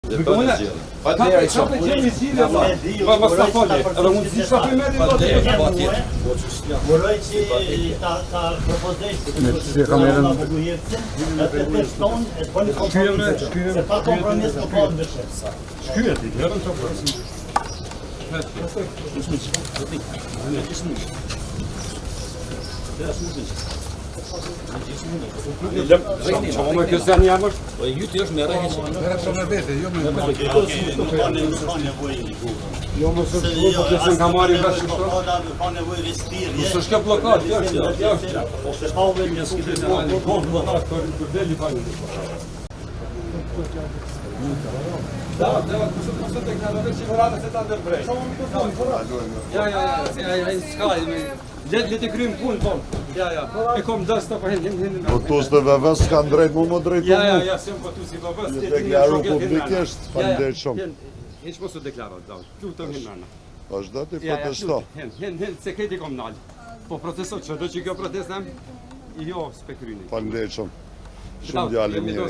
Dhe pa të gjithë. Pa të njerë i shumë. Ma sta fali, edhe mund të zishta për meri do të jetë. Uroj që ta propozojsh Me që kamerën e të teston e të bëni kompromis. Se pa kompromis nuk ka ndryshim. Shkyet i herën të përësim. Që më kësë janë jamër? Jyti është me rejnë që Jo më së shku, po kësën ka marri nga shkështu. Së shke blokat, jashtë. Da, kështë të knarëve që vëratë se ta ndërbrej. Ja, s'ka, le të krymë punë, tonë. Ja, e kom dësta për hinë. Po tu së të vëvës s'ka drejt mu drejtu mu. Ja, se më po tu si vëvës. Ju deklaru publikisht, falenderoj shumë. Hiç mos u deklarat, da. Lutëm hinë nana. Është do t'i protesto. Hinë, se këti kom nalë. Po protestoj, që do që kjo protestem, jo s'pekryni. Falenderoj shumë. Shumë djali mirë.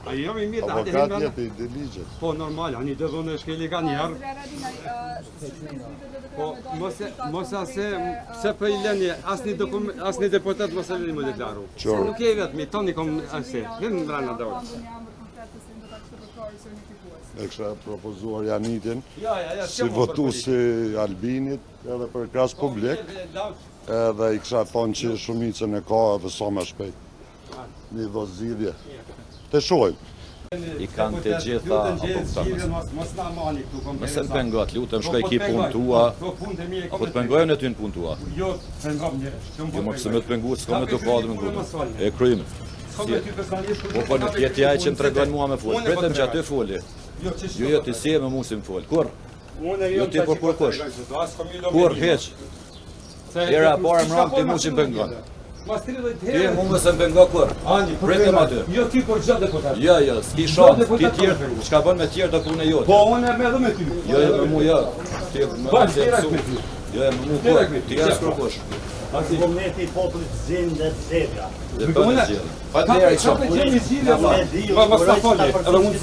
A jo i mirë, Avokat jetë i di ligjet. Po normal, ani dhe dhune shkeli ka njerë. Po mos se për i leni, asni deputet mos e leni më deklaru. Se nuk e vetëmi, toni kom ase, hinë më rana dhe orë. E kësha propozuar Janitin si votu si Albinit edhe për kras publik edhe i kësha thonë që shumicën e ka edhe sa më shpejt. Një do zgjidhje. Të shojmë. i kanë të gjitha nëse në pengot, lutëm shkoj ki punë tua, apo të pengojnë e ty në punë tua. Jo, më pëse me të pengu, s'ka me të kadrë në gudë. E krymë. Po në tjetja e që në tregojnë mua me folë, pretëm që aty folë. Jo, ti si e me musim folë. Kur? Jo, ti për kur kush? Kur, heq? Era para më rëmë ti musim pengon. Ti e mu mëse më pengo kur? Pretëm aty. Jo, ti për gjatë deputat. Jo, s'ki shanë, ti tjerë, çka bën me tjerë të punë e jote. Po, unë e me dhe me ty. Jo, me mu jo. Ti më direkt me ty. Jo, me mu kur, ti jasë kërkosh. Vullneti i popullit zin dhe zedja. Dhe për në gjithë. Ka të qenë i zhjilë, ma sta fali, edhe mund